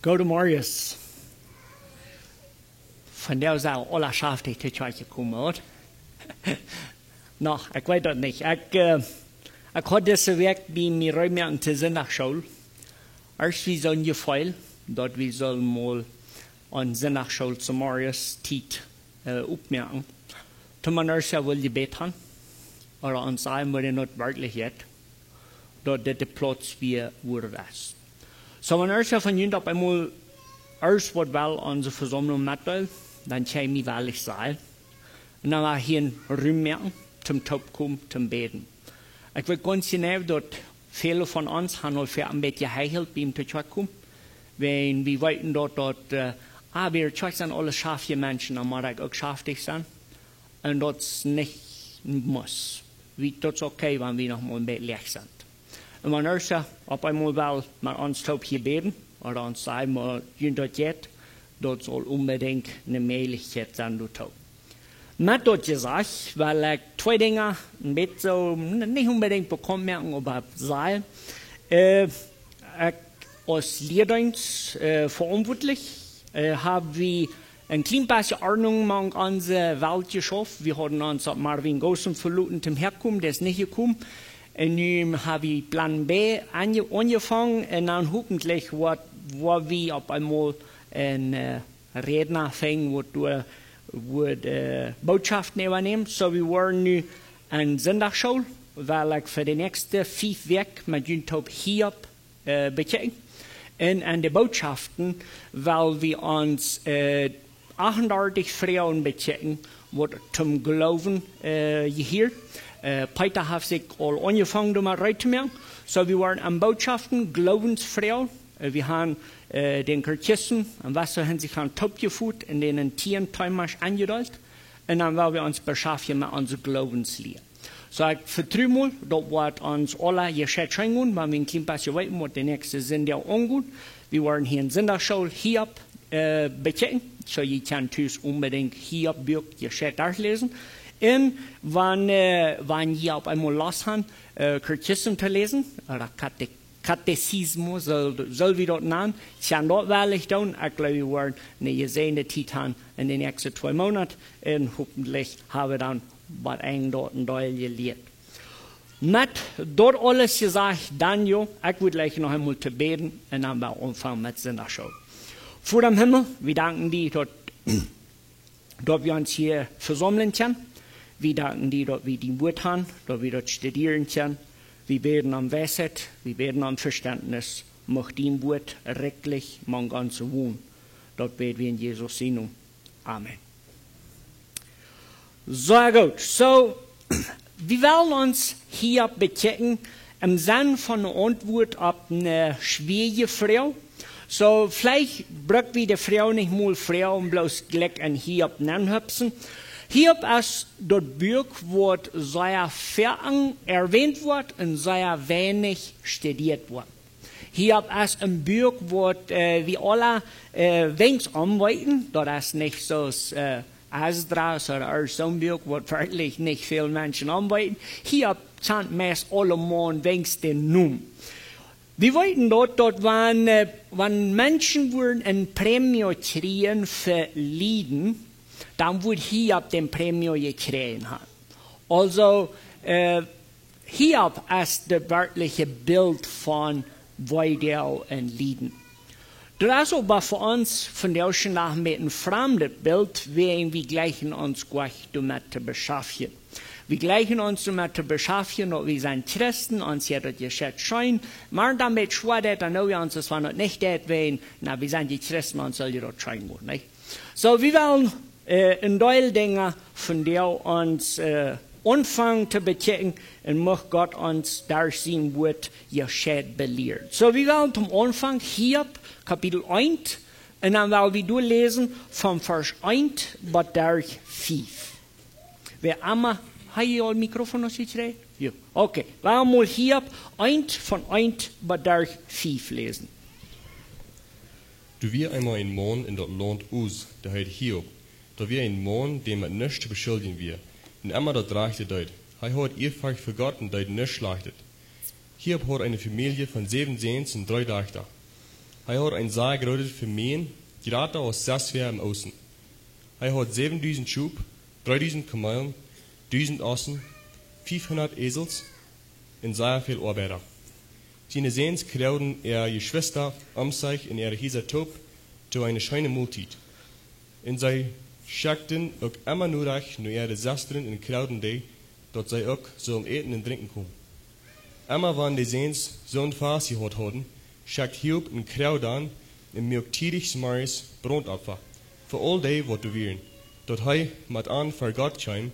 Goedemorgen. Vandaag zou alle schaftig te twijfel komen, hoor. Nou, ik weet dat niet. Ik had deze week bij mijn ruimte te zondagschool. Eerst we zullen je veel, dat we zullen mal aan zondagschool zum morgens tijd opmerken. Toen man eerst wil je beten, maar aan zijn moet je niet werkelijkheid, dat dit plots weer wordt was. So man eerst van jullie op eenmaal eerst wat wel aan de verzameling metdeel, dan kan je wel eens zijn. En dan ga je een ruim merken, zum top komen, zum beten. Ik wil ganz genau, dat viele van ons gaan al een beetje gehelpt bij hem te komen. Want we weten dat we zijn alle schafje mensen, maar ik ook schaftig zijn. En dat is niet moet. Dat is oké, wanneer we nog maar een beetje licht zijn. En wanneer ze op eenmaal wel met ons top gebeden, of dan zeggen we, je dat jet, dat zal unbedingt een mogelijkheid zijn, dat ook. Met dat gezegd, wil ik twee dingen een beetje zo, niet unbedingt bekommen merken, maar zeggen. Ik als leerdienst verantwortlich haben wir ein klein bisschen Ordnung an unsere Welt geschafft. Wir hatten uns Marvin Gossen verloren zum Herkommen, der ist nicht gekommen. Und nun haben wir Plan B angefangen und dann hoffentlich, wo wir auf einmal einen Redner fängen, wo Botschaften übernehmen. So, wir waren nun an Sonntagsschule, weil ich für die nächsten 5 Wochen mit YouTube hier bekämpfen. Und an die Botschaften, weil wir uns 38 Frauen bekämpfen, die zum Glauben gehört. Peter hat sich all angefangen, damit reinzumachen. So, wir waren an Botschaften, Glaubensfrauen. Wir haben den Kirchen, am Wasser haben sich an Top geführt, in denen Tieren Teumarsch angedeutet. Und dann wollen wir uns beschäftigen mit unserer Glaubenslehre. So, ich vertraue mal, das wird uns alle geschätzt reingehen, wenn wir ein klein bisschen weiter, was die nächste sind, ja angehen. Wir werden hier in Sonntagsschule hier bekämpfen. So, ihr könnt unbedingt hier Buch geschätzt durchlesen. Und wenn ihr auf einmal Lust habt, Kirchen zu lesen, oder Katechismus, soll wir das nennen, kann das wirklich tun. Ich glaube, wir werden eine gesehene Zeit haben in den nächsten 2 Monaten. Und hoffentlich haben wir dann was dort und da gelehrt. Mit dort alles gesagt, dann ich würde gleich noch einmal zu beten und dann wir anfangen mit Sonntagsschule. Vor dem Himmel, wir danken dir, dass wir uns hier versammeln können. Wir danken dir, dass wir die Wort haben, dass wir dort studieren können. Wir beten um Weisheit, wir beten um Verständnis. Mach dein Wort rechtlich mein ganzes Wohn. Dort beten wir in Jesus' Namen. Amen. Sehr gut. So, wir wollen uns hier bechecken im Sinne von einer Antwort auf eine schwierige Frau. So, vielleicht braucht wir die Frau nicht mal Frau und bloß gleich ein Hiob anhüpfen. Hiob ist das Buch, wo sehr viel erwähnt wird und sehr wenig studiert wird. Hiob ist ein Buch, wo wir alle wenig anwenden. Das ist nicht so Esdras oder so ein Buch, wo wirklich nicht viele Menschen anwenden. Hiob sind meist alle Mann wenig den Namen. Wir wollten dort, wenn Menschen eine Prämie kriegen für Lieden, dann wird Hiob den Prämie gekriegt haben. Also, Hiob ist das wörtliche Bild von Weidel und Lieden. Das ist aber für uns von der schon nach mit ein fremdes Bild, wenn wir gleichen uns gleich damit zu beschäftigen. Wir gleichen uns damit zu beschäftigen, dass wir sind Christen, uns hier das Geschäft scheint. Aber damit schwadet, dann wir uns das war nicht das, wenn, wir sind die Christen, uns soll das scheinen, nicht? So, wir wollen ein Teil Dinge von der uns anfangen zu bechecken und möchte Gott uns durch sein Wort gescheit belehrt. So, wir wollen zum Anfang Hiob, Kapitel 1, und dann wollen wir durchlesen vom Vers 1 bis durch 5. Wer einmal, hat ihr ein Mikrofon noch nicht rein? Ja, okay. Wir wollen mal Hiob 1 von 1 bis durch 5 lesen. Du wir einmal ein Mann in dat Land Uz, der heißt Hiob. Da wir ein Mann, dem mit nichts zu beschuldigen wir. Und immer dat dreigte deut. Hij hat ehrfurcht für Gott und deut nichts schlachtet. Hiob hat eine Familie von 7 Sehens und 3 Töchter. Hij had een zaai groot vermeen, gerade aus 6 Jahren im Außen. Hij had 7000 Schub, 3000 Kamelen, 1000 Ossen, 500 Esels en zeer veel Arbeiter. Zijn Seens kreuden je Schwester om zich en hiezer Top zu eine scheine Multit. En zij schackten ook immer nodig nu de zasteren en kreuden die, dat zij ook zullen eten en drinken komen. Immer wann die Seens zo'n Fass gehad hadden, schackt Hiob een kreud aan en milk tidig s'morgens brandopfer. Voor al die wat du wieren, dat hij met aan voor God kwam,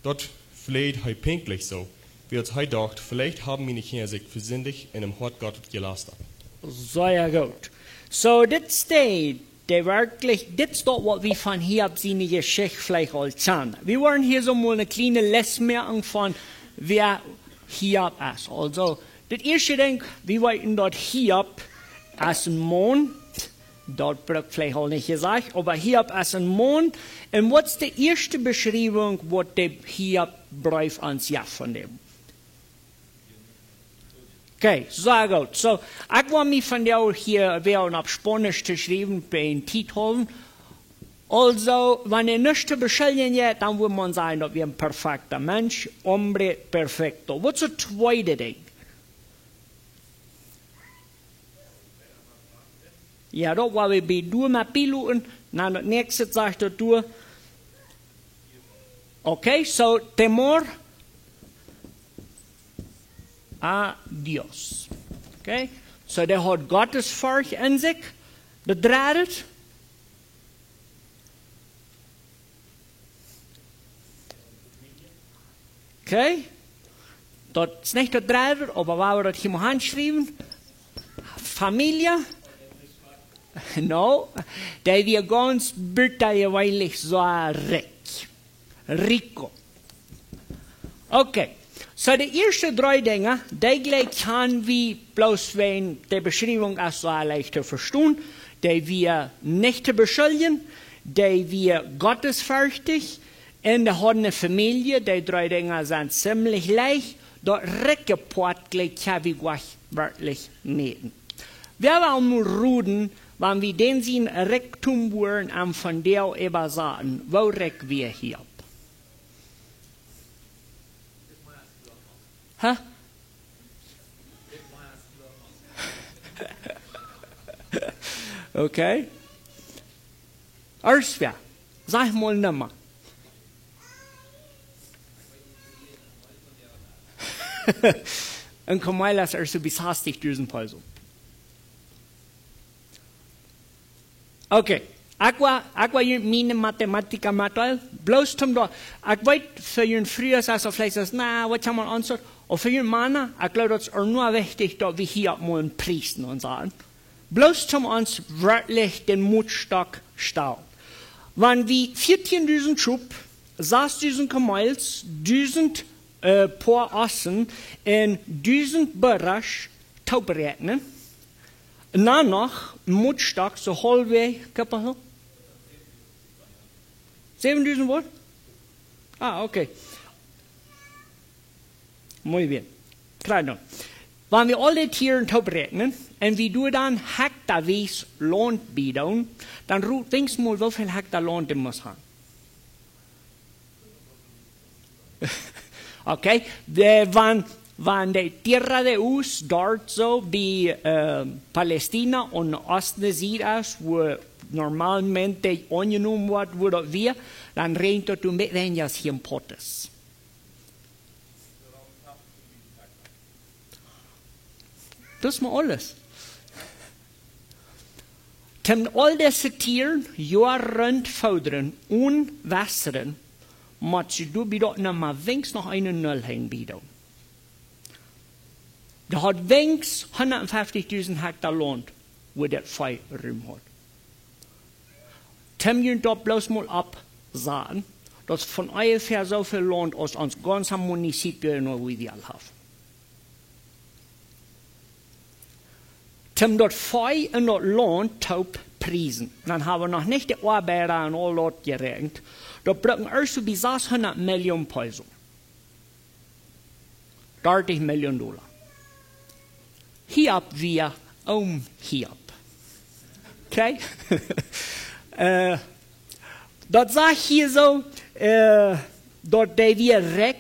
dat vleed hij pinklich zo. Weil hij dacht, vielleicht haben meine Kinder sich versündigt und im Hort Gott gelastet. Sehr gut. So, das steht, der wirklich, das ist doch, was wir von hier ab seine Geschichte vielleicht als haben. Wir wollen hier so mal eine kleine Lesmerkung von, wer Hiob ist. Also, das erste Ding, wir wollten dort Hiob als ein Mann, dort wird vielleicht auch nicht gesagt, aber Hiob als ein Mann. Und was ist die erste Beschreibung, was der Hiob Brief ans Jahr von dem? Okay, sehr gut. So, ich will mich von dir hier wieder auf Spanisch zu schreiben, bei den Titeln. Also, wenn ihr nichts zu beschuldigen habt, dann würde man sagen, dass wir ein perfekter Mensch, hombre perfecto. Was ist das zweite Ding? Ja, das war wir bei du mit Piloten. Dann das nächste sagt du. Okay, so, temor a Dios. Okay? So der hat Gottesfurcht in sich, bedradet. Okay? Das ist nicht bedradet, aber wenn wir das hier mal handschreiben, Familie, no, der wir ganz bitterlich so rico. Okay. So, die ersten 3 Dinge, die kann wir bloß, wenn die Beschreibung ist so leicht zu verstehen, die wir nicht zu beschuldigen, die wir gottesfürchtig, und die haben eine Familie, die 3 Dinge sind ziemlich leicht, dort Reckeport kann wir wirklich nehmen. Wir wollen nur ruden, wenn wir den sehen, Rektum wollen, und von der über sagen, wo reck wir hier? Huh? Okay. Ursula, sag mal nimmer. En Kamailas er bis hastig 1000 Peso. Okay. Aqua meine Mathematiker material, bloß zum da. Ich weiß für ihren früher also vielleicht das, na, was haben wir anschaut? Und für ihren Mann, ich glaube, das ist nur wichtig, dass wir hier mal einen Priester und sagen. Bloß zum uns wirklich den Mutstock stauben. Wenn wir 14.000 Schub, 6.000 Kamels, 1.000 Paar Ossen und 1.000 Barasch tauberechnen, dann noch ein Mutstock so halbwegs kaputt. 7.000 Wort? Ah, okay. Muy bien. Klar. Wenn wir alle Tiere berechnen und wir du dann hektarweise Land bieten, dann denkst du mal, wie viel Hektar Land du musst haben. Okay? Wenn die Tierra de Us dort so wie Palästina und Osten ist, wo normalmente angenommen wird, wo wir, dann regnet es mit weniger hier im Pottes. Das ist mal alles. Tem all diese Tiere Jahren fördern und wässern, muss du bitte noch mal wenigstens noch einen Null hinbieten. Der hat wenigstens 150.000 Hektar Land, wo der Feuerraum hat. Tem ihr dort bloß mal absagen, dass von ungefähr so viel Land aus uns ganzen Munizipien nur wie wir haben. Tem dort Feuer und dort Land taub priesen. Dann haben wir noch nicht die Arbeiter und all dort gerechnet. Dort brauchen wir erst bis 600 Millionen Peso. 30 Millionen Dollar. Hier wir Hiob. Okay? Dat sagt hier so, dort der wir rek.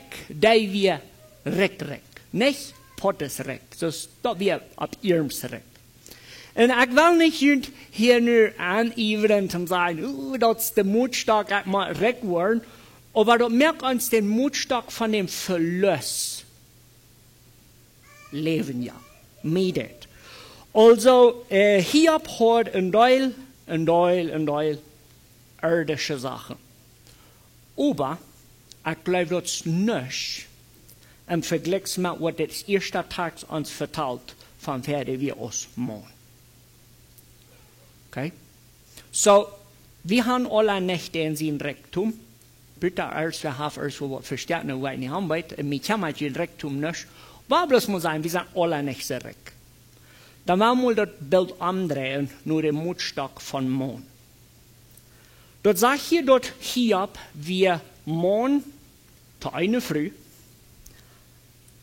Nicht Pottes rek. Dus dat wir ab Irms rek. En ik wil niet hier nu aaniveren te zeggen, dat is de moedstak dat maar rek worden, maar dat merkt ons den moedstak van dem verlust leven, ja. Met het. Also, Hiob hoort een deel irdische Sachen. Aber, ik geloof dat is niks im Vergleich met wat het eerste Tag ons vertelt, van verder wir ons machen. Okay? So, wir haben alle Nächte in sein Rektum. Bitte, als wir haben erst was verstanden, weil wir haben weit, mit dem Rektum nicht. Aber bloß muss sein, wir sind alle Nächte Rek. Dann wollen wir das Bild umdrehen, nur den Mutstock von Mond. Dort sagt hier, dort Hiob, wir Mond zu einer Früh,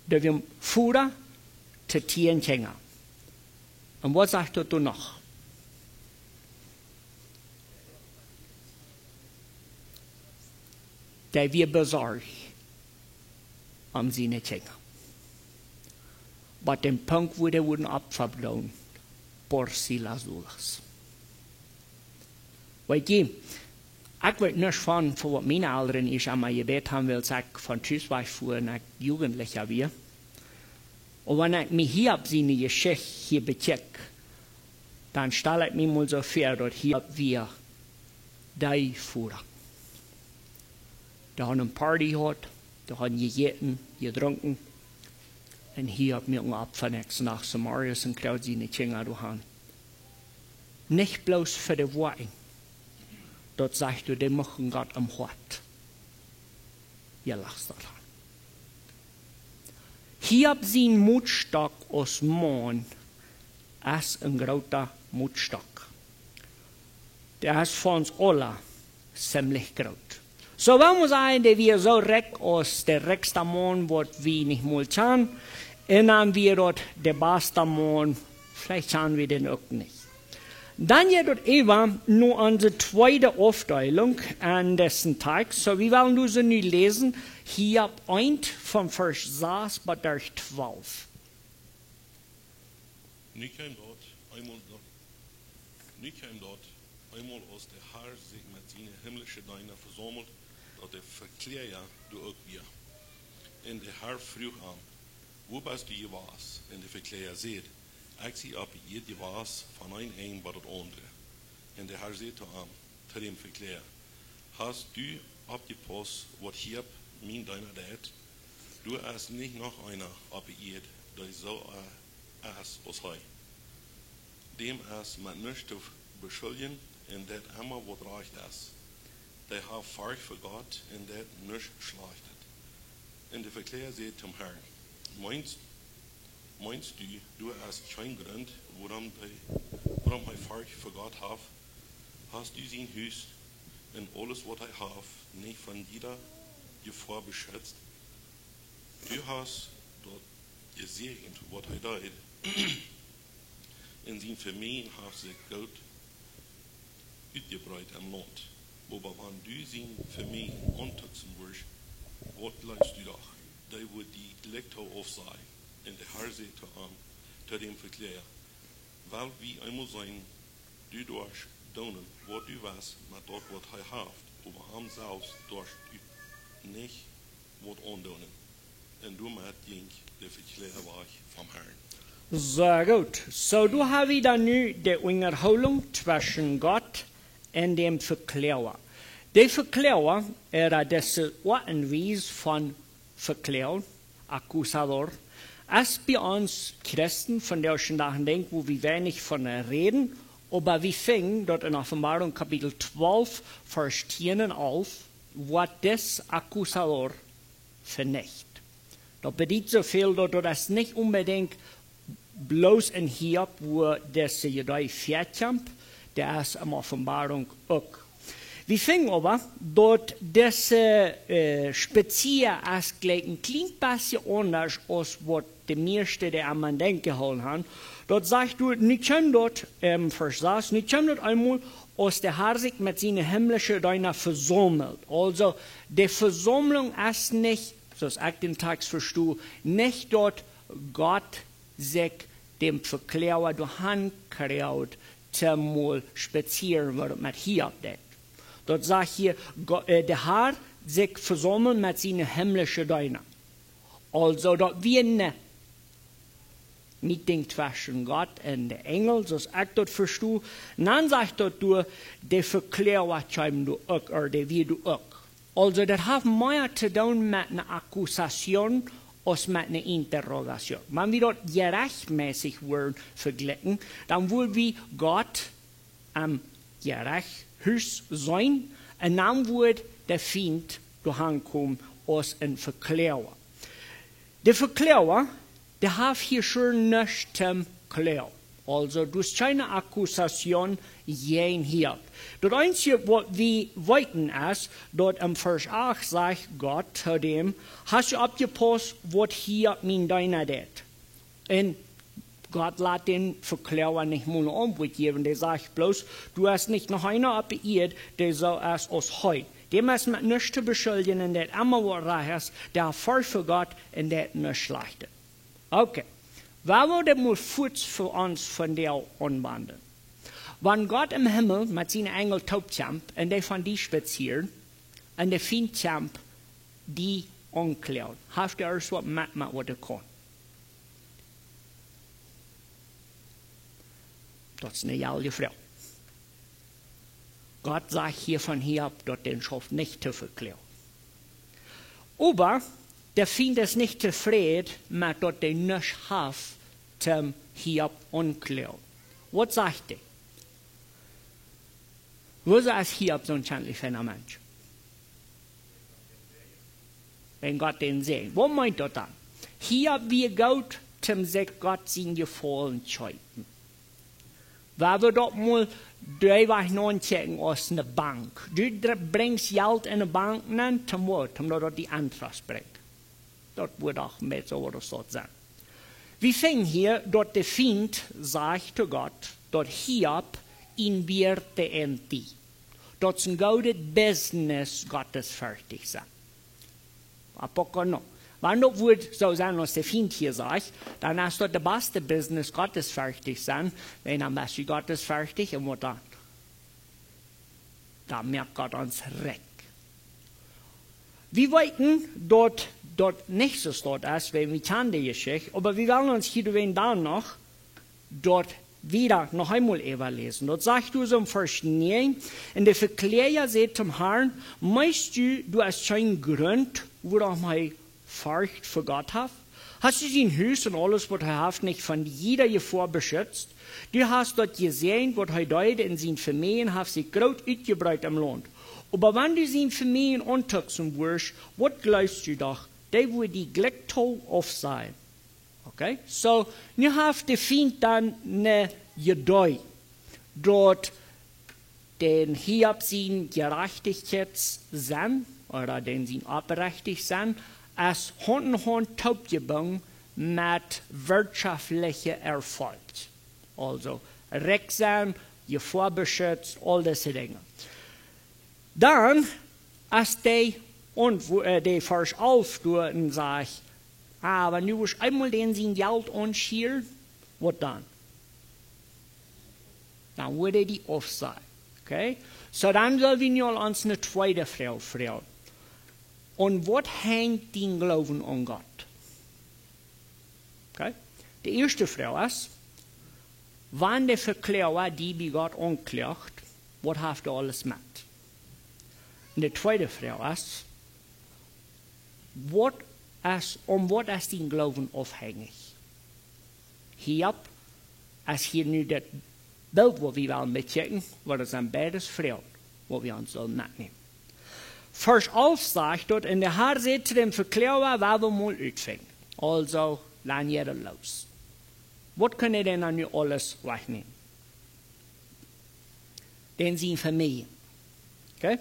da wir Fuhrer zu Tieren hängen. Und was sagt dort noch? Der wir besorgt seine Kinder. Aber den Punkt, wo der wurden abverblauen, por si las dudas. Weil ich weiß nicht von was meine Eltern ich einmal gebet haben will, sag von tschüss war ich früher nach Jugendlicher wir. Und wenn ich mich hier ab seine Geschichte hier becheck, dann stelle ich mir mal so vor, dass hier wir die Führer. Da haben eine Party gehabt, da haben gegessen, getrunken. Und hier hat mir abvernächst nach Samarias und klaut sie nicht Kinder durch. Nicht bloß für die Worte. Dort sagst du, die machen Gott am Hort. Ihr lachst daran. Hier habt sie einen Mutstock aus Mond, als ein großer Mutstock. Der ist für uns alle ziemlich groß. So wenn wir sagen, dass wir so reck aus der reckste Mond, was wir nicht mal schauen, und dann wir dort der beste Mond, vielleicht schauen wir den auch nicht. Dann jedoch eben nur unsere zweite Aufteilung an dessen Tag. So wir wollen nur so nicht lesen, hier 1 von Vers 6 bis 12. Nu kwam dort einmal aus der Herr sich mit seinen himmlischen Deiner versammelt, dat der Verklärer du auch wir. Und der Herr frug an, wo bist du gewas? Und der Verklärer seht, ich zie ab ihr gewas von ein bei das andere. Und der Herr seht an, zu dem Verklärer, hast du abgepasst, was hier mein Deiner dat? Du hast nicht noch einer ab ihr, der so as aus hei. Dem as man nicht zu beschuldigen, und dat immer was reicht ist. Der hat Furcht für Gott, und dat nicht schlechtet. Und der Verklärer sagt zum Herrn, meinst du, du hast keinen Grund, warum er Furcht für Gott hat? Hast du sein Haus und alles, was er hat, nicht von jeder Gefahr beschützt? Du hast dort gesegnet, was er tut. In seinen Familien hat sich Gott uitgebreid am Land. Aber wenn du seine Familien antutzen wirst, was leist du doch? Da wird die Lektor auf sein. Und der Herr sagt zu dem Verklärer, weil wir einmal sein, du darfst tun, was du weißt, mit dort, was er hat. Aber am selbst darfst du nicht was antun. Und du mit der Verklärer war vom Herrn. Sehr gut. So, du hast wieder nu die Unterhaltung zwischen Gott und dem Verklärer. Der Verklärer diese Ortenweise von Verklärer, Akkusator, als bei uns Christen, von der ich schon denke, wo wir wenig von reden, aber wir fingen dort in Offenbarung Kapitel 12, Vers 10 und 11, was das Akkusator vernichtet. Da bedeutet so viel, dass das nicht unbedingt bloß in Hiob, wo das Judei Vierkamp, der ist in Offenbarung auch. Wir finden aber, dort das speziell als gleich ein klein bisschen anders, als was de meeste der aan mijn denken gehouden haben. Dort sagt du, nicht schon dort, Vers 6, nicht schon dort einmal, als der Herr sich mit seinen himmlischen Reiner versammelt. Also, die Versammlung ist nicht, so ich den Text verstehe, nicht dort Gott sich dem Verklärer durch Hand kriegt, zum spazieren, was mit hier abdeckt. Dort sagt hier, der Herr sich versammelt mit seinen himmlischen Reiner. Also, dort wir nicht denkt zwischen Gott und der Engel, so ich dort verstehe. Dann sagt dort du, der Verklärer du auch, oder der wie du auch. Also, das hat mehr zu tun mit einer Akkusation als mit einer Interrogation. Wenn wir dort gerechtmäßig werden verglichen, dann wollen wir Gott am gerecht höchst sein, und dann wird der Feind durchkommen als ein Verklärer. Der Verklärer, der hat hier schon nichts zum Klären. Also, du hast keine Akkusation gegen hier. Das Einzige, was wir weiten ist, dort im Vers 8 sagt Gott zu dem, hast du abgepasst, was hier mein Deiner tät? Und Gott lässt den Verklärer nicht mal eine Antwort geben. Der sagt bloß, du hast nicht noch einer abgeirrt, der so ist als heute. Dem ist mit nichts zu beschuldigen, und der immer was reich ist, der falsch für Gott und der nicht schlecht. Okay. Wer würde mal Fuß für uns von der anwenden? Wenn Gott im Himmel mit seinen Engel taubchamp und die von die spazieren und der Fiendchamp die anklaut, hast du erst was mit was er kann? Das ist eine jaule Frau. Gott sagt hier von hier ab, dort den Schrift nicht zu verklären. Aber der Feind ist nicht zufrieden mit dort den nicht hat, zum hier anklären. Was sagt er? Was ist hier so ein schändlicher Mensch? Wenn Gott den sehen. Was meint er dann? Hier wir Gott zum sich Gott sein Gefallen scheuten. Weil wir dort mal drei noch checken aus einer Bank. Du bringst Geld in eine Bank, dann zum Wort, um dort die Antrag bringt. Dort wird auch mit so oder so sein. Wir finden hier, dort der Feind sagt zu Gott, dort hier in wir der Enti. Dort ist ein gutes Business Gottes fertig sein. Aber noch. Wenn dort wird so sein, was der Feind hier sagt, dann ist dort das beste Business Gottes fertig sein, wenn am besten Gottes fertig und was dann? Da merkt Gott uns recht. Wir wollten dort nicht so dort ist, wenn wir kennen die Geschichte, aber wir wollen uns hier dann noch dort wieder noch einmal überlesen. Dort sagt du so im Vers 9, und der Verklärer sagt zum Herrn, meinst du hast keinen Grund, wo du mal Furcht für Gott hast? Hast du sein Haus und alles, was er hat, nicht von jeder Gefahr beschützt? Du hast dort gesehen, was er dort in seinen Familien hat sich groß ausgebreitet im Land. Aber wenn du seine Familien antaxen wirst, was glaubst du doch? Der wird die Glücktoll auf sein. Okay? So, nu hast der Feind dann eine Geduld. Dort den Hiob sein Gerechtigkeitssinn, oder den sein Abberechtigtsinn, als Hand in Hand taubgebunden mit wirtschaftlicher Erfolg. Also, Rechtsam, Gefahrbeschutz, all diese Dinge. Dann, als die Vers 11 und sagt, wenn du einmal den sein Geld anschieren, was dann? Dann würde die off sein. Okay? So dann sollen wir uns eine zweite Frau fragen. Und was hängt den Glauben an Gott? Okay? Die erste Frau ist, wenn der Verklärer die bei Gott anklagt, was hast du alles mit? Und die zweite Frau ist, was ist dein Glauben aufhängig? Hier ist hier nu das Bild, wo wir wollen mitchecken, was es an beides Frauen, wo wir uns sollen mitnehmen. Vers 11 sagt dort, in der Herr sagt zu dem Verklärer, wer wir mal uitfingen. Also, lass jeder los. Was können ihr denn an alles wegnehmen? Den sind Familien. Okay?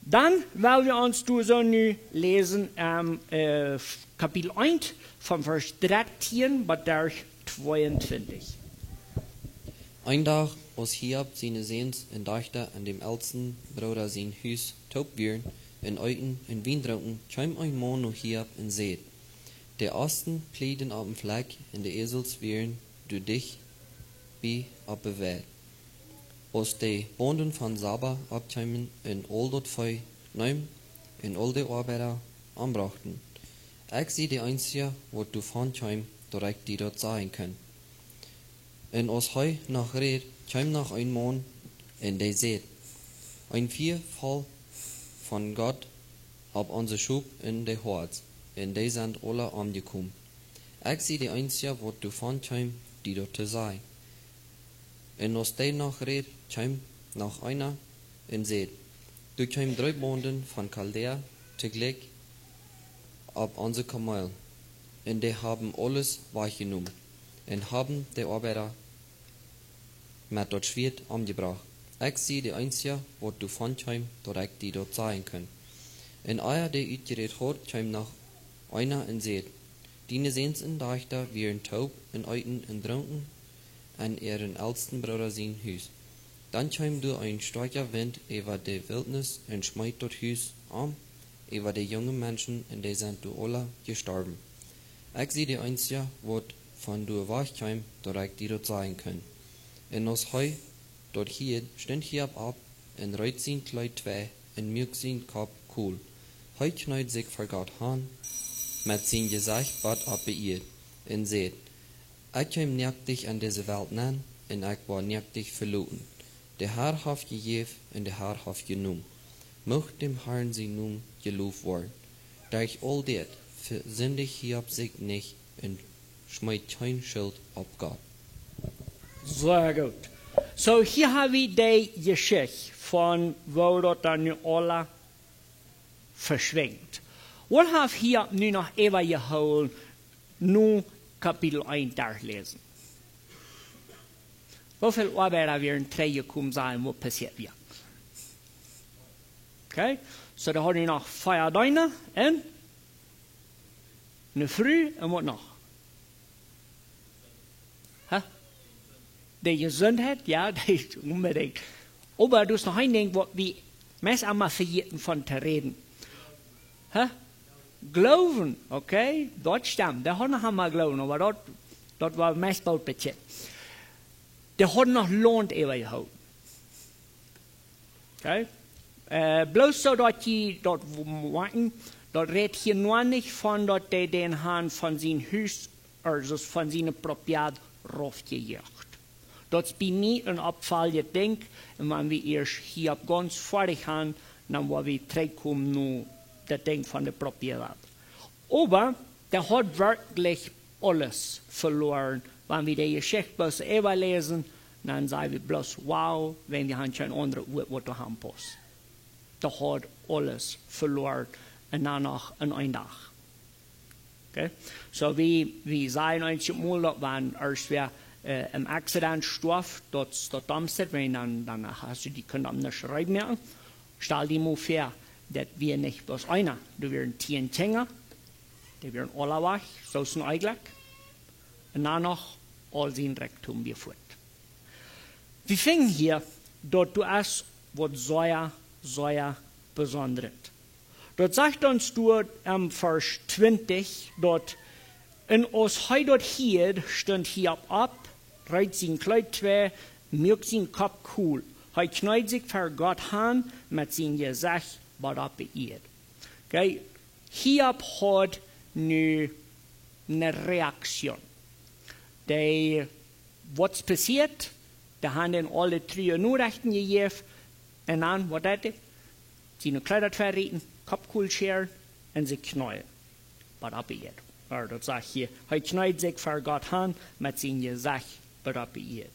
Dann wollen wir uns so nu lesen, Kapitel 1, von Vers 13 bis 22. Ein dag als Hiob seine Seens en dachte an dem ältesten Bruder sein Hus taub wieren, en uiten en wien dronken, kwam ein Mann noch Hiob en zeed. Der Osten plieden op een vlek en de ezels wieren du dich wie op beweid. Als de bonden van Saba abkwamen en al dat vee neem en al de arbeider aanbrachten. Ik zie de einzige wat du van kwam, dat ik die dat zeggen kan. En als hij nog reed, kwam nog een man en die zei, een vierval van God op onze schub in de hoort, en die zijn alle omgekomen. Ik zie de einzige wat du van kwam, die dat te zeggen. En als die nog reed, kwam nog einer en zei, du kwam 3 bonden van Chaldea tegelijk op onze kameel, en die hebben alles weggenomen, en hebben de arbeider met dat zwaard omgebracht. Ik zie de einzige wat du van kwam, dat ik die dat zeggen kan. En eier die uitgereed had, kwam nog einer en zei, die Seens en dachter wieren taub en uiten en dronken, en ihren ältesten Bruder sein Hus. Dann kwam du ein starker Wind über die Wildnis en smijt dat Hus om, über die jonge Menschen, en die sind du alle gestorben. Ik zie de einzige wat van du wegkwam, dat ik die dat zeggen kan. En als hij dat hier stond Hiob ab, en ruit zijn kleid 2, en milk zijn kop koel. Hij knuit zich voor God aan, met zijn gezicht bad op beïerd, en zei, ik kwam nichtig aan deze wereld aan, en ik was nichtig verloren. De Herr heeft gegeven, en de Herr heeft genomen. Mocht dem Herrn zijn noem geloof worden. Durch all dit versündigt Hiob sich nicht, en schmeidt kein Schuld op God. Sehr gut. So, hier haben wir die Geschichte von, wo das dann nu alle verschwingt. Und habe hier nu noch even geholt, nu Kapitel 1 durchlesen. Hoeveel arbeiter wir in 3 gekommen sein, was passiert wird. Okay? So, da haben wir noch 4 Däune und eine Früh und was noch? Die Gesundheit, ja, das ist unbedingt. Aber du hast noch ein Ding, was wir meist einmal vergessen von zu reden. Glauben, okay, das stimmt. Der hat noch einmal Glauben, aber das war meist bald bezahlt. Der hat noch Lohn übergehalten. Okay? Bloß so, dass die dort warten, dort redet hier nur nicht von, dass die den Herrn von seinem Haus, also von seiner Proprietät, raufgejagt. Das ist bei mir ein Abfall gedenkt, und wenn wir erst hier ganz fertig haben, dann wollen wir zurückkommen, nur das Ding von der Proprietät. Aber der hat wirklich alles verloren. Wenn wir die Geschichte bloß überlesen, dann sagen wir bloß, wow, wenn wir haben schon andere Wort, was da haben passt. Der hat alles verloren, und dann noch in einem Tag. Okay? So wie sagen einzig Mal, wenn erst wir im Accident starb, das Damset, wenn dann hast du die können nicht schreiben mehr. Stell dir mal vor, dass wir nicht bloß einer, du werden 10 Kinder, die werden alle weg, so sind eigentlich, und dann noch all sein Rektum geführt. Wir fingen hier, dort du hast, was sehr besonders. Dort sagt uns dort im Vers 20, dort, und als er dort hier, stand hier ab, reiht sein Kleid 2, milk sein Kopf cool. Er knallt sich vor Gott an, mit seinem Gesicht, was er beirrt. Okay? Hiob hat nu eine Reaktion. Was passiert? Da haben dann alle 3 Nachrichten gegeben, und dann, was hat er? Seine Kleider verrieten, Kopf cool scheren, und sie knallen. Was er beirrt. Das sagt hier, er knallt sich vor Gott an, mit seinem Gesicht, was er beirrt.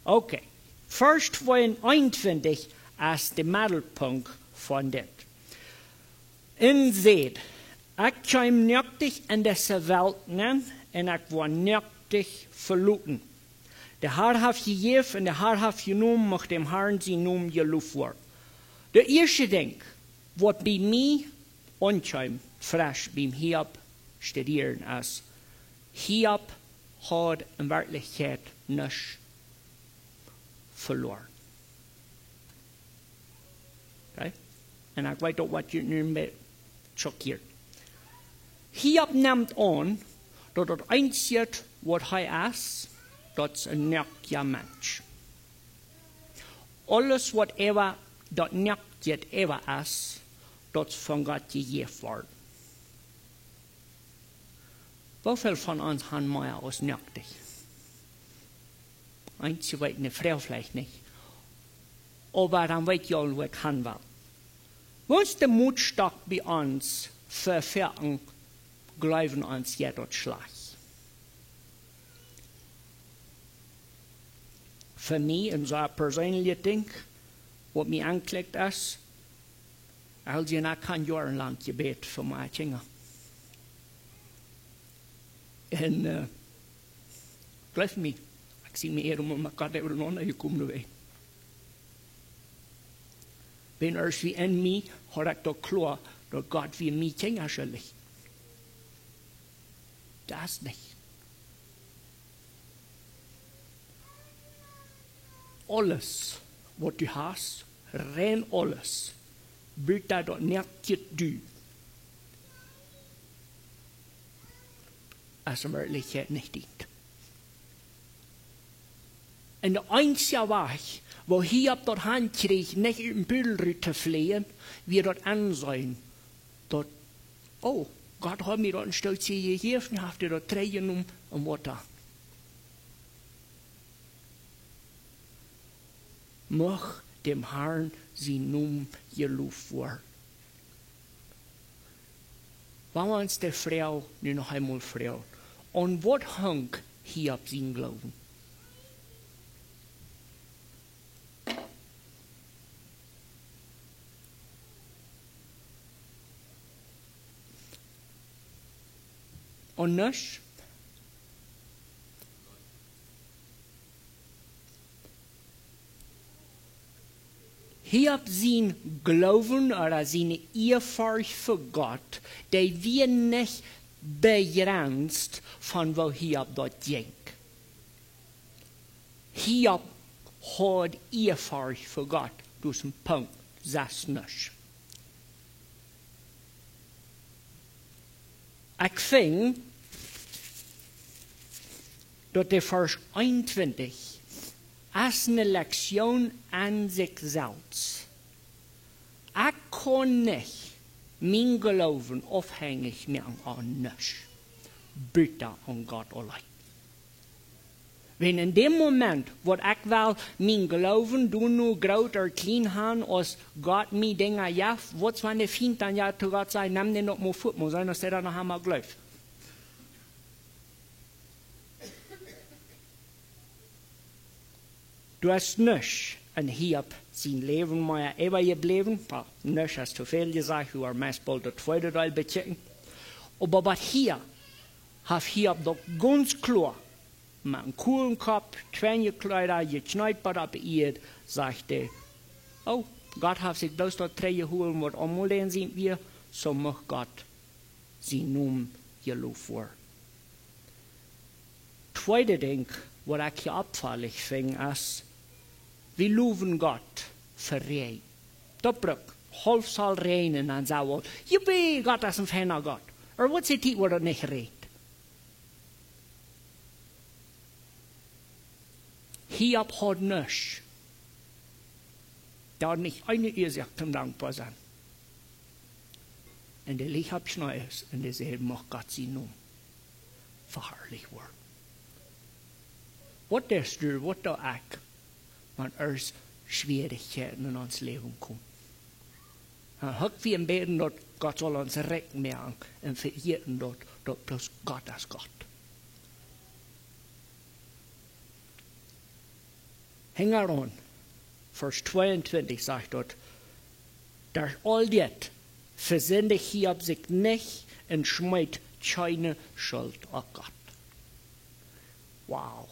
Okay. Vers 21 ist der Mittelpunkt von dem. Und seht, ich kam nötig in diese Welt nennen, und ich war nötig verloren. Der Herr hat gegeben und der Herr hat genommen, macht dem Herrn sein Namen gelobt werden. Der erste Ding, was bei mir ankam, frisch beim Hiob studieren, ist, Hiob had in werkelijkheid niks verloren. Okay? En ik weet ook wat je nu mee choqueert. Hiob neemt aan dat het eindige wat hij is, dat is een nakje mens. Alles wat ever dat nakje ever is, dat is van God gegeven worden. Hoeveel van ons gaan mij als naktig? Eentje weet een vrouw vielleicht niet. Aber dan weet je al hoe ik gaan wel. Wat de moedstok bij ons ververken, geloven ons je dat slag. Voor mij, en zo persoonlijk denk, wat mij aanklikt is, als je nou kan jarenlang gebed voor mij zingen. En geloof me, ik zie me eerder om elkaar te hebben naar je komen weg. Ben er wie in mij, had ik toch klaar dat God wie mij zingen zal. Dat is niet. Alles wat du hast, rein alles, wird dat niet du. Als een werkelijkheid niet dient. En de einzige weg, waar Hiob dat hand kreeg, niet uit een buidel te vliegen, wie dat aanzien, dat, oh, God hat mir dat een stootje gegeven, heeft hij dat treien om wat dan. Mag dem Herrn zijn naam geloofd worden. Waarom is de vrouw nu nog eenmaal vrouw? En wat hangt Hiob zijn geloven? En dus, Hiob zijn geloven oder zijn eerfurcht voor God, die wir nicht begrenzt van wat Hiob dat denkt. Hiob had eerfurcht voor God, dus een punt, zes niet. Ik vind dat de vers 21 is een lektion aan zichzelf. Ik kan niet mijn geloven afhängig maken aan niets, buiten aan God alleen. Wenn in dem Moment, wat ik wel mijn geloven doen nu groter klein gaan, als God mij dingen jaf, wat wanneer vindt dan ja te God zei, neem den op mijn voet, maar zijn als hij dan nog helemaal gelooft. Du hast nichts in Hiob zijn leven maar ever gebleven. Nichts is te veel gezegd, u er meest bald het tweede deel bechecken. Aber wat hier, heeft Hiob doch ganz klar, met een coolen Kopf, twee Kleider, geknallt op de Erde, sagt er, oh, Gott heeft zich bloß dat treien holen, wat allemaal zien wir, so mag Gott zijn naam geloofd worden. Tweede ding, wat ik hier opvallig vind, is, we loven Gott voor rei. Dat bruk, half zal regnen en zo. Jippie, Gott is een fijne God. Er wat zit die, wat het niet reed. Hiob had niets. Daar niet een Ursache om dankbaar zijn. En de lichaam schneeuwt en de zegt, mag God zijn naam verherrlicht worden. Wat is er, wat doe ik, wanneer er schwierigheden in ons leven komen? Dan houden we in beden dat God zal ons recht maken en vergeten dat plus God is God. Hang aan. Vers 22 zegt dat, daar al dit verzende Hiob zich niet en schmeidt keine schuld op God. Wauw.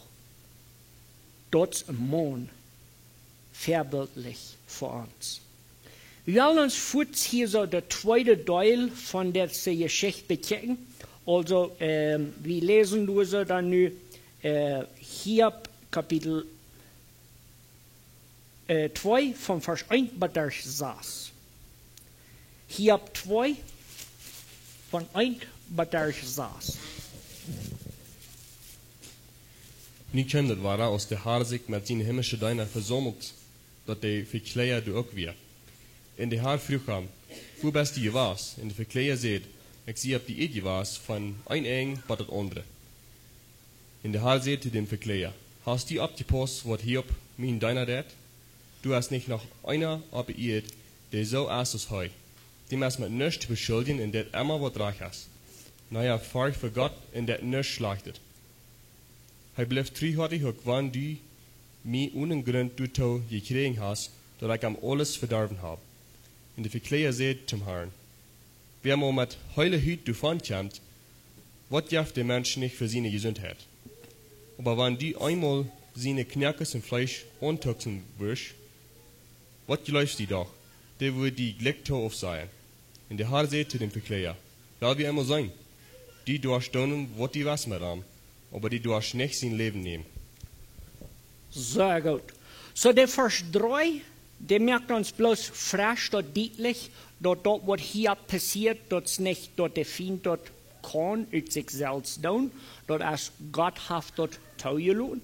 Dat is een man, verbildlich voor ons. We willen ons voets hier zo de tweede deel van deze geschichte bekijken, Also, wir lesen also dann nu Hiob Kapitel 2 von Vers 1 bis 6. Hiob 2 von 1 bis 6. Nu kwam dat waar als de Haar zich met zijn hemelse dijnen verzameld, dat de verkleier du ook weer. En de Haar vroeg hem, hoe best je was? En de verkleier zei, ik zie op die eet je was van een eng tot het andere. En de Haar zei te dem verkleier, hast du abgepasst, wat Hiob mijn dijner deed? Du hast nicht noch einer abgeirrt, der so ist als heu. Dem hast mit nichts beschuldigen, in der immer was reich hast. Naja, fahr für Gott, in der nichts schlachtet. Hij bleef terughouden ook wanneer du mij ongrond toetou gekregen hast, dat ik hem alles verderven heb. En de verkleier zei zum Herrn, wer mal met heile Hüt davon kommt, wat jaft der Mensch nicht für seine Gesundheit? Aber wenn du einmal seine Knackes und Fleisch antuxen wirst, wat geläufst die doch? Der wird die Glecktor auf sein. Und der Herr sagt zu dem Verkleier, da wir einmal sein, die durchstonnen, wat die was mit haben, aber die durch nicht sein Leben nehmen. Sehr gut. So der Vers 3, der merkt uns bloß frisch dort deutlich, dort was hier passiert, dort nicht, dort der Feind dort kann uit sich selbst tun, dort als Gott hat dort taugelohnt.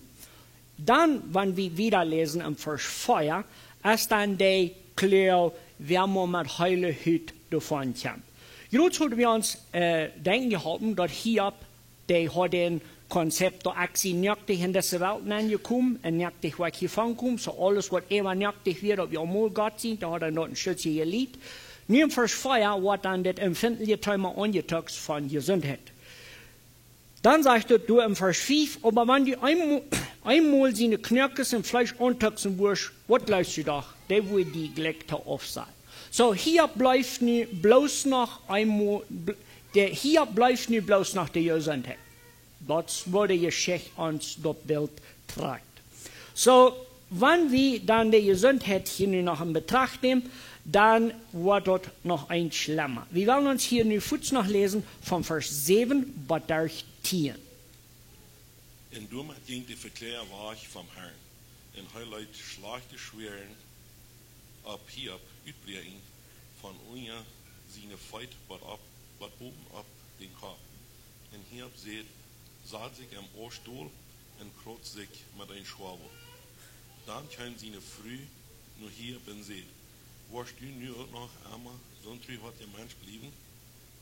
Dann, wenn wir wieder lesen im Vers 4, ist dann der klar, wer man mit heile Hüt davon kommt. Jetzt sollten wir uns denken gehalten, dass hier der hat ein Konzept, dass ich nötig in diese Welt angekommen und nötig was gefangen kommen, so alles, was immer nötig wird, ob wir einmal Gott sind, da hat er noch ein Schütze geliebt. Nur im Vers 4 wird dann das empfindliche Thema angetuckt von Gesundheit. Dann sagt er, du im Vers 5, aber wenn du einmal seine Knöckes und Fleisch antuxen wirst, was glaubst du doch? Der will die Geleckte auf sein. So, hier bleibt nie bloß noch einmal, hier bleibt nie bloß noch die Gesundheit. Das wurde Geschichte uns das Bild trägt. So, wenn wir dann die Gesundheit hier noch in Betracht nehmen, dann wird dort noch ein schlimmer. Wir wollen uns hier nu kurz noch lesen von Vers 7 bis 10. En doormat ging de verkleier waag vom Herrn, en hij leidt schlechte schweren ab Hiob uitbrengen van onja zijn feit wat boven op den Kopf. En Hiob zat zich am Ohrstuhl en kroot zich met een schwabel. Dan kwam zijn vrouw nur Hiob en zei, warst du nu ook nog einmal so ein wat der Mensch blieben?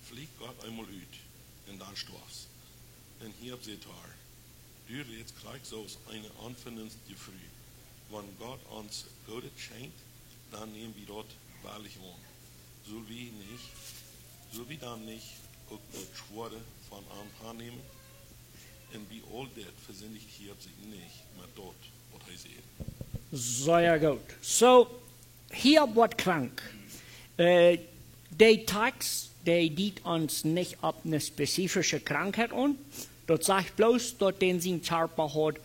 Flieg Gott einmal uit, en dann stoß. En Hiob zei haar, du redest gleich so aus einer anvernünftige Früh. Wenn Gott uns Gutes schenkt, dann nehmen wir dort wahrlich an. Soll wir dann nicht auch das Schwore von annehmen? Und wie all das versündigt Hiob sich nicht mit dort, was er sieht. Sehr gut. So, Hiob wird krank. Der Text, der dient uns nicht auf eine spezifische Krankheit an. Dat sagt bloß, dass den sein Körper hat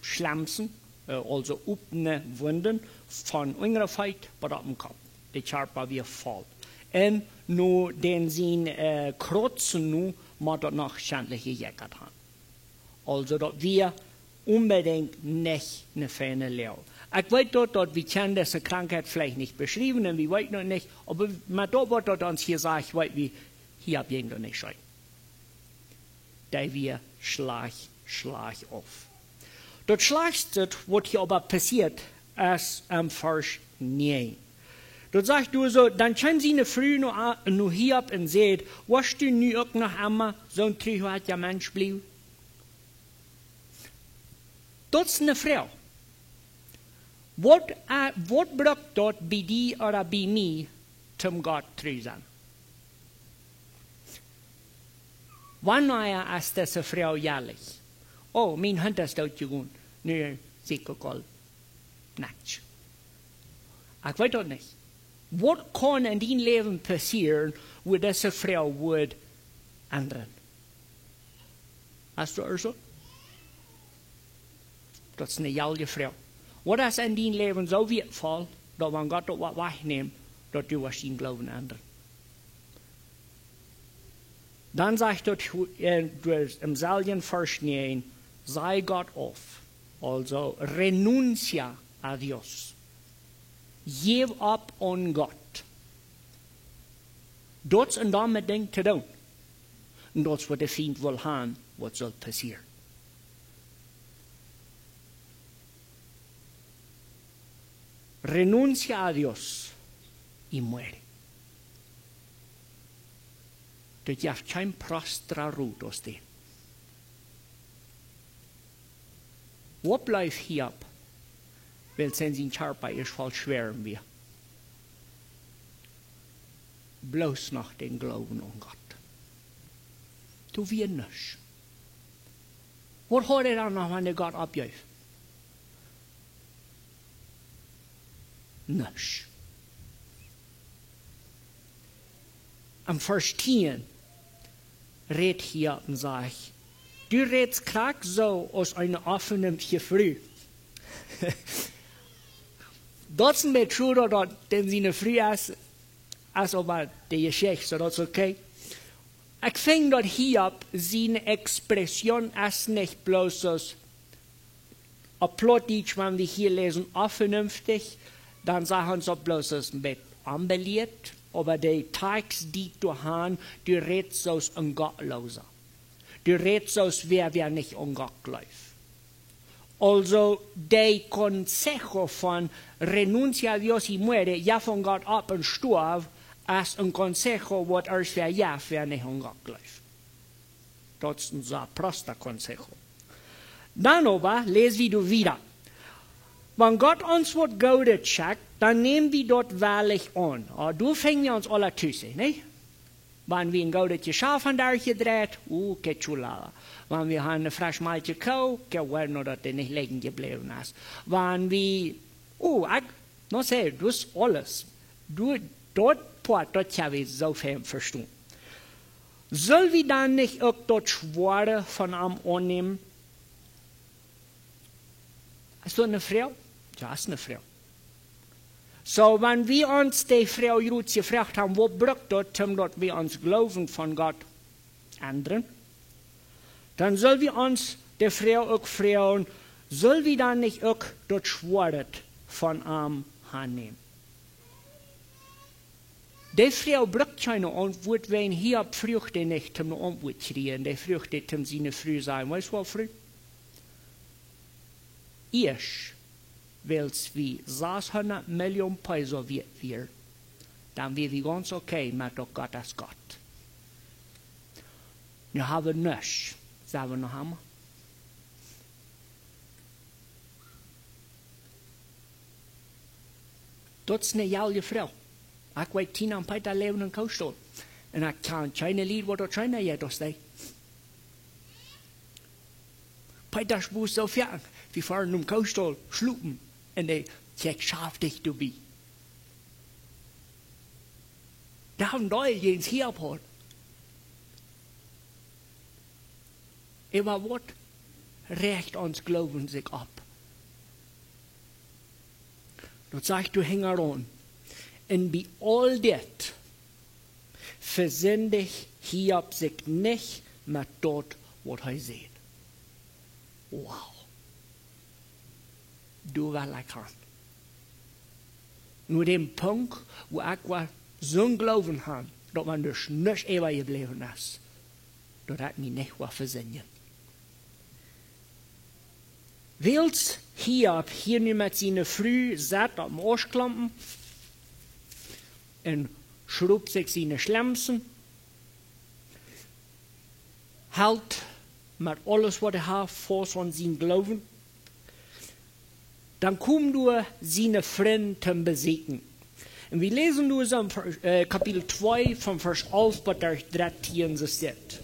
Schlamsen, also offene Wunden von Ungerefeit bis auf den Kopf. Der Körper wird voll. Und nur den sein Krotzen nu, muss das noch schändlich gejackert haben. Also, dass wir unbedingt nicht eine feine Lehre. Ich weiß dort, dass wir können diese Krankheit vielleicht nicht beschreiben, und wir weiß noch nicht, aber mit dort wird dort uns hier sagt, weiß wir, hier habt ihr nicht schreiben. Der wir Schlag auf. Das Schlagste, was hier aber passiert, ist am Vers 9. Dort sagt du so, dann können sie eine Früh nur hier ab und seht, was du nu auch noch einmal so ein trühhartiger Mensch blieb? Das ist eine Frau. Was braucht dort bei dir oder bei mir zum Gott treu sein? Wanneer ist diese Frau jährlich? Oh, mein Hund ist doodgegaan. Nu zie ik ook al niks. Ik weet dat niet. Wat kan in die leven passeren, waar deze vrouw wordt ändern? Hast du er zo? Dat is een jalge vrouw. Wat is in die leven zo wertvoll, dat wanneer God dat wat wegneemt, dat du was in geloven ändern? Dann sagt dort im selben Vers 9, sei Gott auf, also renuncia a Dios. Gib ab an Gott. Dat is een domme ding te doen. En dat is wat de vriend wil gaan, wat zal passeren. Renuncia a Dios y muere. Dat je geen prostra roet als dit. Wat blijft hier op? Wel zijn zijn charpa is vol schweren weer. Bloos nog den Glauben an Gott. Du wir nicht. Wat hoort er dan nog wanneer Gott abjuicht? Niks. Am Vers 10 redt hier und sagt, du redst krank so aus einer offenen Früh. Dat is een beetje true dat den zijn früh is, als over de Geschichte, so dat is okay. Ik vind dat hier zijn expression is niet bloß als een plotdeutsch, wenn wir hier lesen, vernünftig, dann sagen sie bloß als ein bisschen ambelliert, aber der Text, die du hast, du redest als ein Gottloser. Du redest als wer nicht an Gott läuft. Also, der Consejo von renuncia a Dios y muere, ja von Gott ab und stirb, als ein Consejo, was erst wer nicht an Gott läuft. Das ist unser proster Consejo. Dann aber lesen wir wieder. Wenn Gott uns was Gutes schickt, dann nehmen wir dort wahrlich an. Du fängst wir uns alle zu sehen, nicht? Wenn wir ein gutes Geschäft haben, da gedreht, que chulada. Wenn wir eine frisch malte Kuh, que bueno, dass die nicht liegen geblieben ist. Wenn wir, no sé, du ist alles. Du, dort habe ich so viel verstanden. Soll wir dann nicht auch dort Schwere von ihm annehmen? Ist das eine Frau? Ja, ist eine Frau. So, wenn wir uns die Frau Ruth gefragt haben, wo braucht das, dass wir uns Glauben von Gott ändern, dann sollen wir uns die Frau auch fragen, soll wir dann nicht auch das Schwert von ihm annehmen? Die Frau braucht keine Antwort, wenn hier Früchte nicht eine Antwort kriegen. Die Früchte zum seine Früh sein. Weißt du was, Früh? Ich will's wie 600 Millionen Peso wird wir, dann wird wir ganz okay mit Gott als Gott. Wir haben nichts, sagen wir noch einmal. Dat is een jouwje vrouw. Ik weet 10 aan Peter leven in Koostal. En ik kan geen lied wat dat China je dat zei. Peter spoest zo ver. Wir fahren um Koostal, schlupen. En hij zegt, schaaf dich du bi. Daar haben Leute, die uns hier abholen. Aber was recht uns Glauben sich ab? Dat sagt du, häng an. Und bei all das versündigt Hiob sich nicht mit dort, was er sieht. Wow. Du war lecker. Nur dem Punkt, wo ich war so ein Glauben habe, dass man dus nicht ewig geblieben ist, dat hat mich nicht was versündigt. Wils Hiob hier nu met zijn Früh zat op de Arschklampen en schroep zich zijn Schlemsen, houdt met alles wat hij heeft vast aan zijn Glauben, dann kommen du seine Freunde besiegen. Und wir lesen nur so Kapitel 2 von Vers 11 bis 13 so steht.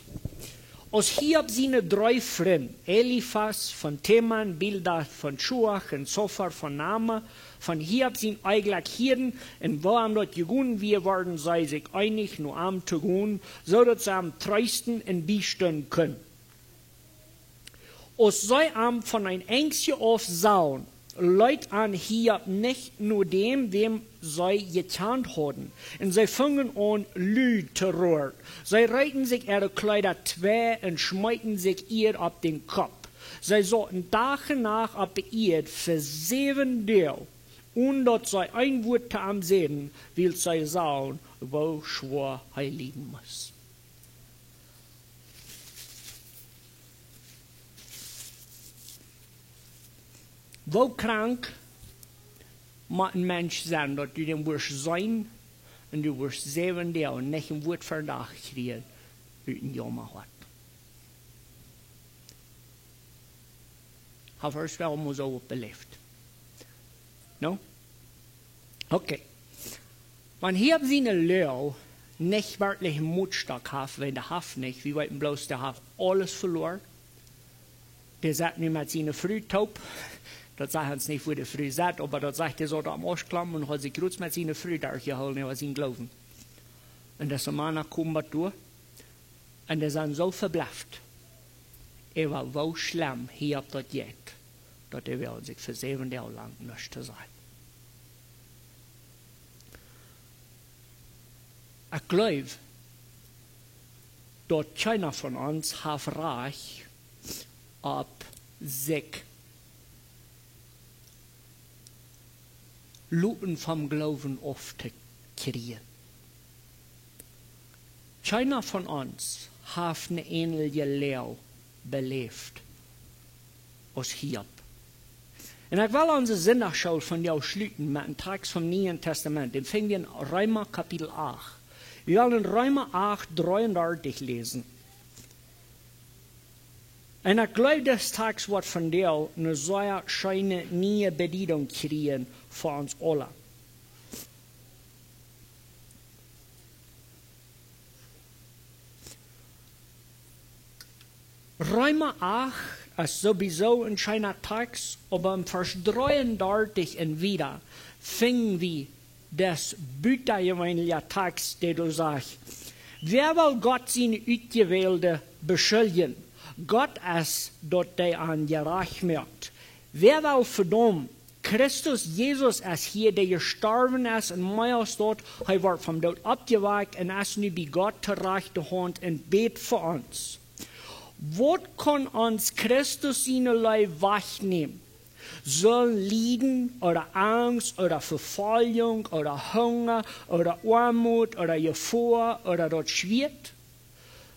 Als Hiob seine 3 Freunde, Eliphas von Teman, Bildad von Schuach und Zophar von Nama, von Hiob sind eigentlich Hirten, und wo am dort gegangen wir worden, sei sich einig, nur am zu gehen, so dass sie am trösten und beistehen können. Als sei am von ein Ängstchen auf sauen, Leute an hier nicht nur dem, wem sie getan haben. Und sie fangen an, Lüd zu rühren. Sie reiten sich ihre Kleider zwei und schmeiten sich ihr auf den Kopf. Sie sollten Tag und Nacht auf der Erde für 7 Tage, und dort sei ein Wort am sehen, will sie sagen, wo schwor er liegen muss. Wo krank mag ein Mensch sein, dass du den wirst sein und du wirst 7 Tage und nicht ein Wort für den Tag kriegen, wie ein Jammer hat. Habe ich wel mal so beleefd? No? Okay. Wenn hier seine Leu nicht wirklich Mutstock hat, wenn der Haft nicht, wie weit bloß der Haft alles verloren, der sagt nicht mit seiner Früh taub, das sagt uns nicht, wo der Früh sagt, aber das sagt er so da am Arschklamm und hat sich kurz mit seiner Früh durchgehalten, was ihn glauben. Und das Mann kommt durch und die sind so verblüfft. Er war so schlimm hier auf das Jagd, dass er sich für 7 Tage lang nicht zu sein. Ich glaube, dass keiner von uns hat Recht, ob sich Luten vom Glauben aufzukriegen. Keiner von uns hat eine ähnliche Lehre belebt als Hiob. Und ich will unsere Sonntagsschule von dir schließen mit einem Text vom Neuen Testament. Den finden wir in Römer Kapitel 8. Wir wollen Römer 8, 33 lesen. Und ich glaube, das Text wird von dir eine sehr schöne neue Bedeutung kriegen für uns alle. Römer 8 ist sowieso ein schöner Text, aber im Vers 33 und wieder finden wir das bütterjeweilige Text, der du sagst, wer will Gott seine Ausgewählte beschuldigen? Gott ist dort, der an gerecht macht. Wer will verdammen? Christus Jesus ist hier, der gestorben ist und meist dort, er wird vom Tod abgeweckt und ist nun bei Gott zur rechten Hand und betet für uns. Was kann uns Christus seine Leib wegnehmen? Soll Leiden oder Angst oder Verfolgung oder Hunger oder Armut oder Gefahr oder dort Schwert?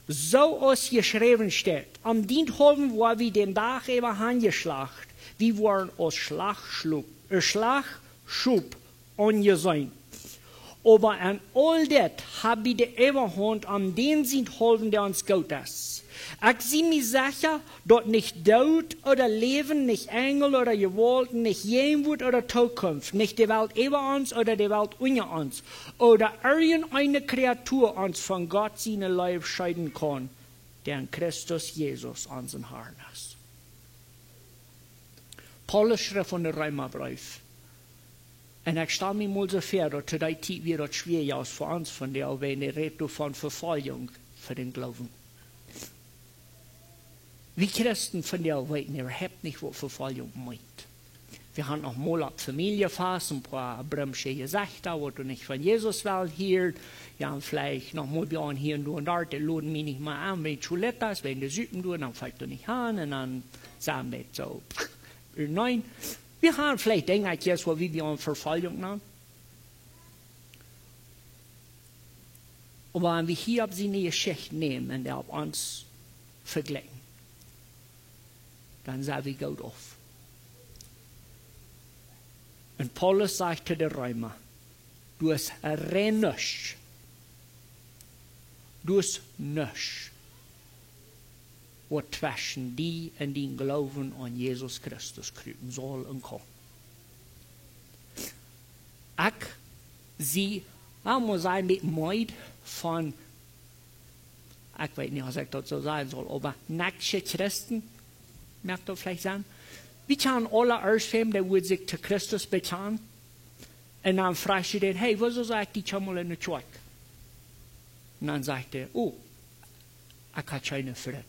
So als geschrieben steht, am Diensthalben war wir den Tag über angeschlacht, wir waren als Schlagschub angesehen. Aber an all das habe ich die Überhand am den Diensthalben, der uns gut ist. Ich sehe mir sicher, dass nicht Tod oder Leben, nicht Engel oder Gewalt, nicht Jenwut oder Zukunft, nicht die Welt über uns oder die Welt unter uns oder irgendeine Kreatur uns von Gott seine Leib scheiden kann, der in Christus Jesus unseren Herrn ist. Paulus schrieb von der Römerbrief. Und ich stelle mir mal so vor, dass zu der Zeit wird das schwierig aus für uns, von der, wenn er redet von Verfolgung für den Glauben. Wir Christen von der weiten überhaupt nicht, was Verfolgung meint. Wir haben noch mal auf Familie fast ein paar brümsche Gesichter, wo du nicht von Jesus willst hier. Wir haben vielleicht noch mal bei hier und dort, die laden mich nicht mal an, wenn du letterst, wenn du süppen du, dann fällt du nicht an und dann sagen wir so, nein. Wir haben vielleicht Dinge jetzt, wo wir an Verfolgung haben. Aber wenn wir hier auf seine Geschichte nehmen und auf uns vergleichen, dann sagen wir Gott auf. Und Paulus sagt zu den Römer, du hast nichts. Du hast nichts, was zwischen die und den Glauben an Jesus Christus kriegen soll und kann. Ich muss ein bisschen Meid von, ich weiß nicht, was ich das so sagen soll, aber nackte Christen, merkt ihr vielleicht sagen, wir können alle erstfem, der wird sich zu Christus bekennen. Und dann fragst du den, hey, wieso sagt die schon mal in der Kirche? Und dann sagt er, oh, ich habe keine Frieden.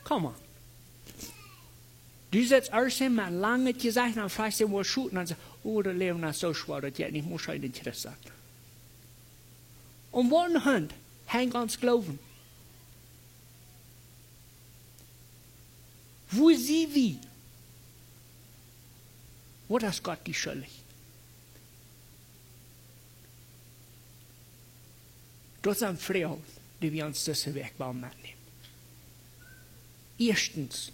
Komm on. Du sitzt erst immer lange gesagt, dann fragst du, wo schut, und dann sagst du, das Leben ist so schwer, dass ich nicht muss ein Interesse haben. Und wollen Hand, hängt ans Glauben. Wo sie wie? Wo das Gott die schuldig? Das sind Frauen, die wir uns diesen Weg mitnehmen. Erstens,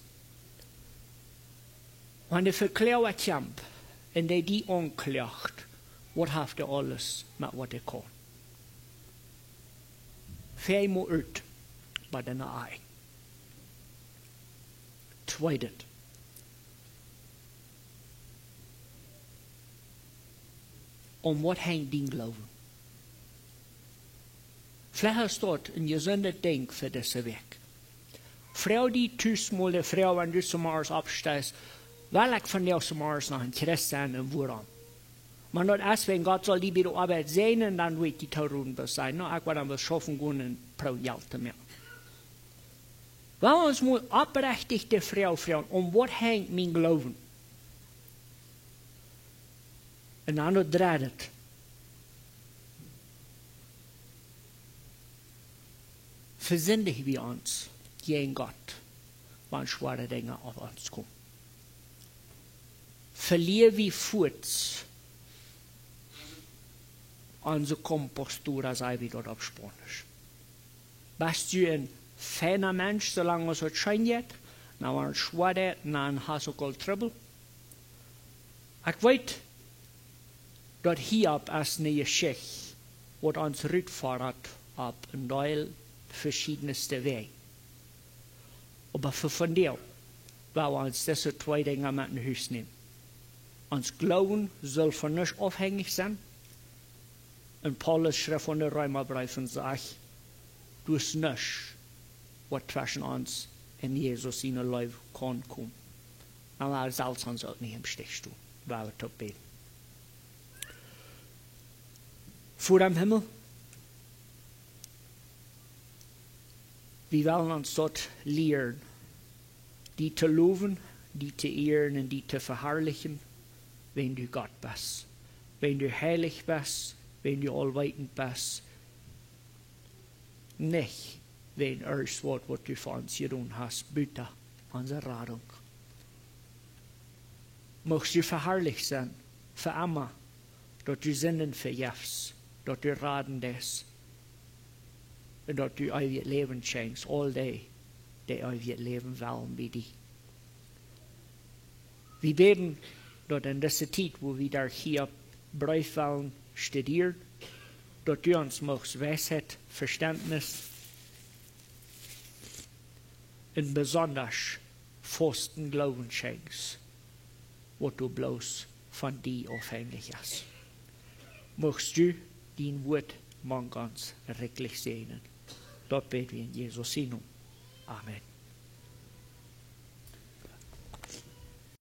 wenn der Verklärer kommt und der die anklagt, was habt ihr alles mit was ihr kann? Viermal uit bei den Ei. Zweitens, was hängt dein Glauben? Vielleicht hast du dort ein gesunder Denk für diese Weg. Frau, die thuismal de Frau, wenn du zum Mars abstehst, weil ich von dir zum Mars noch ein Christ sein und woran. Maar not als wenn Gott soll die bei der Arbeit sehen, und dann wird die Taurun sein. No, ich werde was schaffen gehen und pro Geld mehr. Wenn wir uns mal oprechtigte Frau fragen, was hängt mein Glauben? Und dann noch dreht. Versündigen wir uns gegen Gott, wenn schwere Dinge auf uns kommen. Verlieren wir Fuß unsere Kompostur, als wir dort auf Spanisch. Bist du ein feiner Mensch, solange es so scheint, dann war es schwer, dann hast du auch Trouble. Ich weiß, dass hier ist eine Geschichte, die uns rückfährt auf ein Teil verschiedenste Wege. Aber von dir, weil wir uns diese zwei Dinge mit in Haus nehmen. Uns Glauben soll von nicht abhängig sein. Und Paulus schreibt von der Römerbrief und sagt, du hast nichts, was zwischen uns und Jesus in der Leben kann kommen. Aber er soll uns auch nicht im Stich tun, weil wir dort beten. Vor dem Himmel, wir wollen uns dort lehren, die zu loben, die zu ehren und die zu verherrlichen, wenn du Gott bist, wenn du heilig bist, wenn du allweitend bist. Nicht, wenn alles was du für uns getan hast, bitte unsere Radung. Möchtest du verherrlicht sein, für immer, dass du Sünden vergibst, dass du raten das, und dass du euer Leben schenkst, all die euer Leben wollen wie die. Wir beten, dass in dieser Zeit, wo wir hier Brief wollen, studieren, dass du uns möchtest Weisheit, Verständnis und besonders festen Glauben schenkst, wo du bloß von dir abhängig ist. Möchtest du dein Wort man ganz rechtlich sehen. Dort beten wir in Jesus' Namen. Amen.